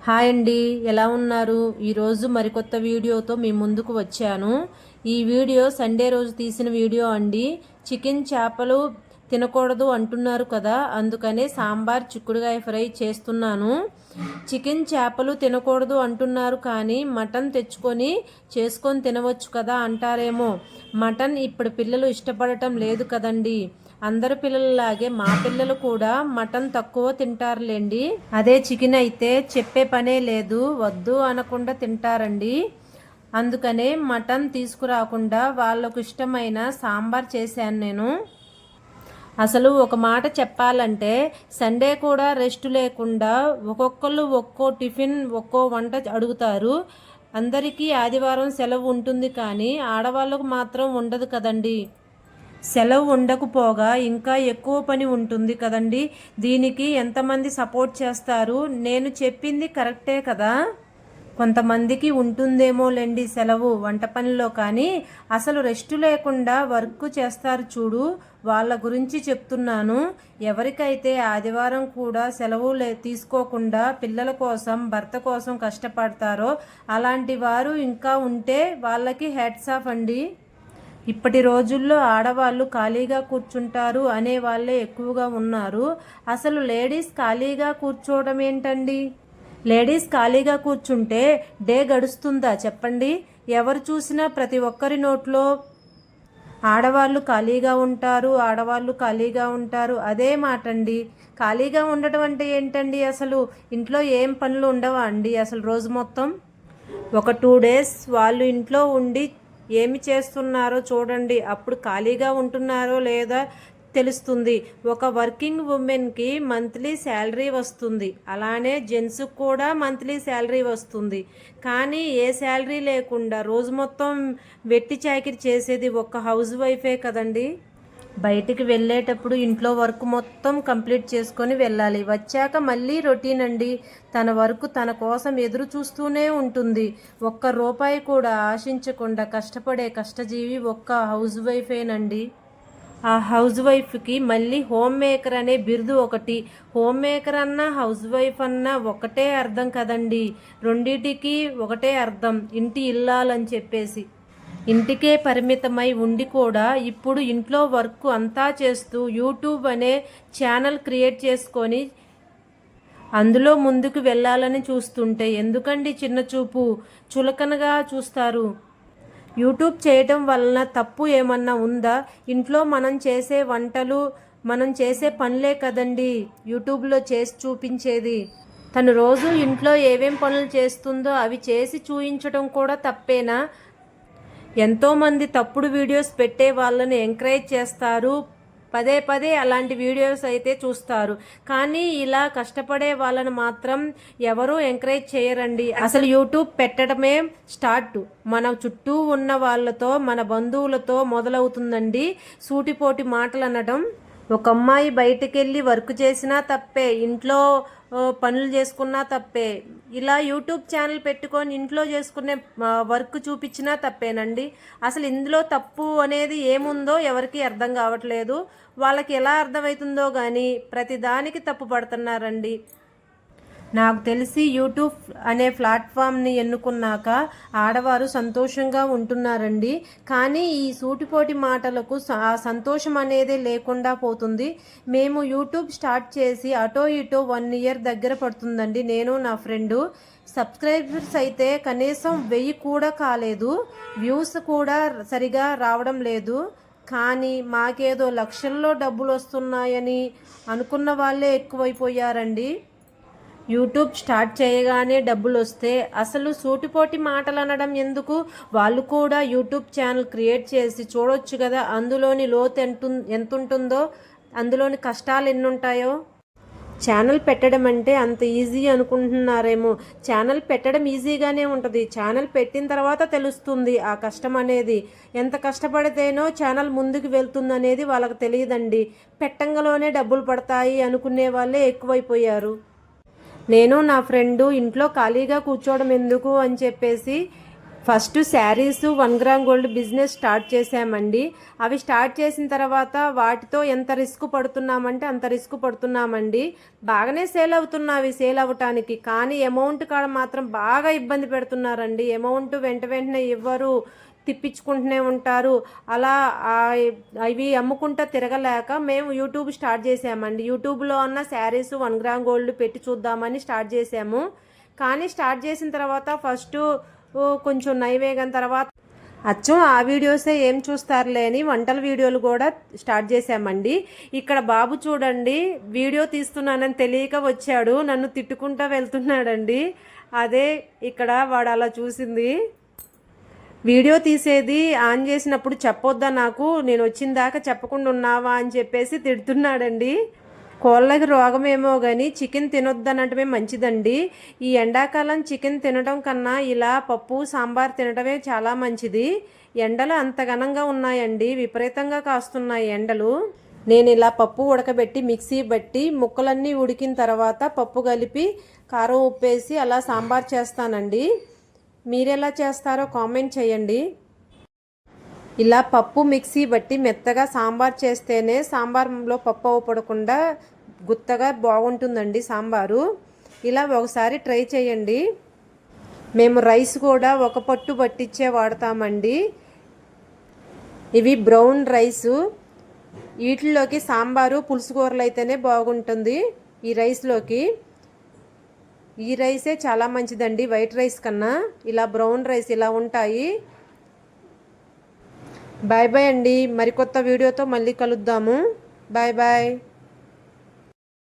Hi అండి, ఎలా ఉన్నారు? ఈరోజు మరికొత్త వీడియోతో మీ ముందుకు వచ్చాను. ఈ వీడియో సండే రోజు తీసిన వీడియో అండి. చికెన్ చేపలు తినకూడదు అంటున్నారు కదా, అందుకనే సాంబార్ చిక్కుడుకాయ ఫ్రై చేస్తున్నాను. చికెన్ చేపలు తినకూడదు అంటున్నారు కానీ మటన్ తెచ్చుకొని చేసుకొని తినవచ్చు కదా అంటారేమో. మటన్ ఇప్పుడు పిల్లలు ఇష్టపడటం లేదు కదండి. అందరు పిల్లలలాగే మా పిల్లలు కూడా మటన్ తక్కువ తింటారులేండి. అదే చికెన్ అయితే చెప్పే పనే లేదు, వద్దు అనకుండా తింటారండి. అందుకనే మటన్ తీసుకురాకుండా వాళ్ళకు ఇష్టమైన సాంబార్ చేశాను నేను. అసలు ఒక మాట చెప్పాలంటే సండే కూడా రెస్ట్ లేకుండా ఒక్కొక్కరు ఒక్కో టిఫిన్ ఒక్కో వంట అడుగుతారు. అందరికీ ఆదివారం సెలవు ఉంటుంది కానీ ఆడవాళ్ళకు మాత్రం ఉండదు కదండి. సెలవు ఉండకపోగా ఇంకా ఎక్కువ పని ఉంటుంది కదండి. దీనికి ఎంతమంది సపోర్ట్ చేస్తారు? నేను చెప్పింది కరెక్టే కదా. కొంతమందికి ఉంటుందేమోలేండి సెలవు వంట పనిలో, కానీ అసలు రెస్ట్ లేకుండా వర్క్ చేస్తారు చూడు, వాళ్ళ గురించి చెప్తున్నాను. ఎవరికైతే ఆదివారం కూడా సెలవు తీసుకోకుండా పిల్లల కోసం భర్త కోసం కష్టపడతారో అలాంటి వారు ఇంకా ఉంటే వాళ్ళకి హెడ్స్ ఆఫ్ అండి. ఇప్పటి రోజుల్లో ఆడవాళ్ళు ఖాళీగా కూర్చుంటారు అనే వాళ్ళే ఎక్కువగా ఉన్నారు. అసలు లేడీస్ ఖాళీగా కూర్చోవడం ఏంటండి? లేడీస్ ఖాళీగా కూర్చుంటే డే గడుస్తుందా చెప్పండి? ఎవరు చూసినా ప్రతి ఒక్కరి నోట్లో ఆడవాళ్ళు ఖాళీగా ఉంటారు, ఆడవాళ్ళు ఖాళీగా ఉంటారు, అదే మాట అండి. ఖాళీగా ఉండటం అంటే ఏంటండి? అసలు ఇంట్లో ఏం పనులు ఉండవా అండి అసలు రోజు మొత్తం? ఒక 2 డేస్ వాళ్ళు ఇంట్లో ఉండి ఏమి చేస్తున్నారో చూడండి, అప్పుడు ఖాళీగా ఉంటున్నారో లేదా తెలుస్తుంది. ఒక వర్కింగ్ ఉమెన్కి మంత్లీ శాలరీ వస్తుంది, అలానే జెంట్స్కి కూడా మంత్లీ శాలరీ వస్తుంది. కానీ ఏ శాలరీ లేకుండా రోజు మొత్తం వెట్టి చాకిరి చేసేది ఒక్క హౌస్ వైఫే కదండి. బయటికి వెళ్ళేటప్పుడు ఇంట్లో వర్క్ మొత్తం కంప్లీట్ చేసుకొని వెళ్ళాలి. వచ్చాక మళ్ళీ రొటీన్ అండి. తన వర్క్ తన కోసం ఎదురు చూస్తూనే ఉంటుంది. ఒక్క రూపాయి కూడా ఆశించకుండా కష్టపడే కష్టజీవి ఒక్క హౌస్ వైఫేనండి. ఆ హౌస్ వైఫ్కి మళ్ళీ హోమ్ మేకర్ అనే బిరుదు ఒకటి. హోమ్ మేకర్ అన్నా హౌస్ వైఫ్ అన్నా ఒకటే అర్థం కదండి. రెండిటికి ఒకటే అర్థం, ఇంటి ఇల్లాలని చెప్పేసి. ఇంటికే పరిమితమై ఉండి కూడా ఇప్పుడు ఇంట్లో వర్క్ అంతా చేస్తూ యూట్యూబ్ అనే ఛానల్ క్రియేట్ చేసుకొని అందులో ముందుకు వెళ్ళాలని చూస్తుంటే ఎందుకండి చిన్న చూపు, చులకనగా చూస్తారు? యూట్యూబ్ చేయటం వలన తప్పు ఏమన్నా ఉందా? ఇంట్లో మనం చేసే వంటలు, మనం చేసే పనులే కదండి యూట్యూబ్లో చేసి చూపించేది. తను రోజు ఇంట్లో ఏమేం పనులు చేస్తుందో అవి చేసి చూపించడం కూడా తప్పేనా? ఎంతోమంది తప్పుడు వీడియోస్ పెట్టే వాళ్ళని ఎంకరేజ్ చేస్తారు, పదే పదే అలాంటి వీడియోస్ అయితే చూస్తారు. కానీ ఇలా కష్టపడే వాళ్ళని మాత్రం ఎవరూ ఎంకరేజ్ చేయరండి. అసలు యూట్యూబ్ పెట్టడమే స్టార్ట్ మన చుట్టూ ఉన్న వాళ్ళతో, మన బంధువులతో మొదలవుతుందండి. సూటిపోటి మాటలు అనడం. ఒక అమ్మాయి బయటికి వెళ్ళి వర్క్ చేసినా తప్పే, ఇంట్లో పనులు చేసుకున్నా తప్పే. ఇలా యూట్యూబ్ ఛానల్ పెట్టుకొని ఇంట్లో చేసుకునే వర్క్ చూపించినా తప్పేనండి. అసలు ఇందులో తప్పు అనేది ఏముందో ఎవరికి అర్థం కావట్లేదు. వాళ్ళకి ఎలా అర్థమవుతుందో కానీ ప్రతిదానికి తప్పు పడుతున్నారండి. నాకు తెలిసి యూట్యూబ్ అనే ప్లాట్ఫామ్ని ఎన్నుకున్నాక ఆడవారు సంతోషంగా ఉంటున్నారండి. కానీ ఈ సూటిపోటి మాటలకు ఆ సంతోషం అనేది లేకుండా పోతుంది. మేము యూట్యూబ్ స్టార్ట్ చేసి అటో ఇటో 1 ఇయర్ దగ్గర పడుతుందండి. నేను నా ఫ్రెండు. సబ్స్క్రైబర్స్ అయితే కనీసం 1000 కూడా కాలేదు. వ్యూస్ కూడా సరిగా రావడం లేదు. కానీ మాకేదో లక్షల్లో డబ్బులు వస్తున్నాయని అనుకున్న వాళ్ళే ఎక్కువైపోయారండి. యూట్యూబ్ స్టార్ట్ చేయగానే డబ్బులు వస్తే అసలు సూటిపోటి మాటలు అనడం ఎందుకు? వాళ్ళు కూడా యూట్యూబ్ ఛానల్ క్రియేట్ చేసి చూడొచ్చు కదా, అందులోని లోతు ఎంత ఉంటుందో, అందులోని కష్టాలు ఎన్ని ఉంటాయో. ఛానల్ పెట్టడం అంటే అంత ఈజీ అనుకుంటున్నారేమో. ఛానల్ పెట్టడం ఈజీగానే ఉంటుంది, ఛానల్ పెట్టిన తర్వాత తెలుస్తుంది ఆ కష్టం అనేది. ఎంత కష్టపడితేనో ఛానల్ ముందుకు వెళ్తుంది అనేది వాళ్ళకి తెలియదండి. పెట్టంగలోనే డబ్బులు పడతాయి అనుకునే వాళ్ళే ఎక్కువైపోయారు. నేను నా ఫ్రెండు ఇంట్లో ఖాళీగా కూర్చోవడం ఎందుకు అని చెప్పేసి first saris 1 gram gold business start చేసామండి. అవి స్టార్ట్ చేసిన తర్వాత వాటితో ఎంత రిస్క్ పడుతున్నామంటే అంత రిస్క్ పడుతున్నామండి. బాగానే సేల్ అవుతున్నవి సేల్ అవ్వటానికి, కానీ అమౌంట్ కాడ మాత్రం బాగా ఇబ్బంది పెడుతున్నారండి. అమౌంట్ వెంటనే ఇవ్వరు, తిప్పించుకుంటూనే ఉంటారు. అలా అవి అమ్ముకుంటా తిరగలేక మేము యూట్యూబ్ స్టార్ట్ చేసామండి. యూట్యూబ్లో అన్న శారీస్ 1 గ్రామ్ గోల్డ్ పెట్టి చూద్దామని స్టార్ట్ చేసాము. కానీ స్టార్ట్ చేసిన తర్వాత ఫస్ట్ కొంచెం నైవేగం తర్వాత అచ్చం ఆ వీడియోసే ఏం చూస్తారులే అని వంటల వీడియోలు కూడా స్టార్ట్ చేసామండి. ఇక్కడ బాబు చూడండి, వీడియో తీస్తున్నానని తెలియక వచ్చాడు, నన్ను తిట్టుకుంటూ వెళ్తున్నాడండి. అదే ఇక్కడ వాడు అలా చూసింది. వీడియో తీసేది ఆన్ చేసినప్పుడు చెప్పొద్దా నాకు, నేను వచ్చిన దాకా చెప్పకుండా ఉన్నావా అని చెప్పేసి తిడుతున్నాడండి. కోళ్ళకి రోగమేమో కానీ చికెన్ తినొద్దనటమే మంచిదండి. ఈ ఎండాకాలం చికెన్ తినడం కన్నా ఇలా పప్పు సాంబార్ తినడమే చాలా మంచిది. ఎండలు అంత ఘనంగా ఉన్నాయండి, విపరీతంగా కాస్తున్నాయి ఎండలు. నేను ఇలా పప్పు ఉడకబెట్టి మిక్సీ బట్టి ముక్కలన్నీ ఉడికిన తర్వాత పప్పు కలిపి కారం ఉప్పేసి అలా సాంబార్ చేస్తానండి. మీరెలా చేస్తారో కామెంట్ చేయండి. ఇలా పప్పు మిక్సీ బట్టి మెత్తగా సాంబార్ చేస్తేనే సాంబార్లో పప్పు అవ్వపడకుండా గుత్తగా బాగుంటుందండి సాంబారు. ఇలా ఒకసారి ట్రై చేయండి. మేము రైస్ కూడా ఒక పట్టు పట్టించే వాడతామండి. ఇవి బ్రౌన్ రైసు. వీటిలోకి సాంబారు పులుసు కూరలు అయితేనే బాగుంటుంది. ఈ రైస్లోకి ఈ రైసే చాలా మంచిదండి వైట్ రైస్ కన్నా. ఇలా బ్రౌన్ రైస్ ఇలా ఉంటాయి. బాయ్ బాయ్ అండి. మరికొత్త వీడియోతో మళ్ళీ కలుద్దాము. Bye bye.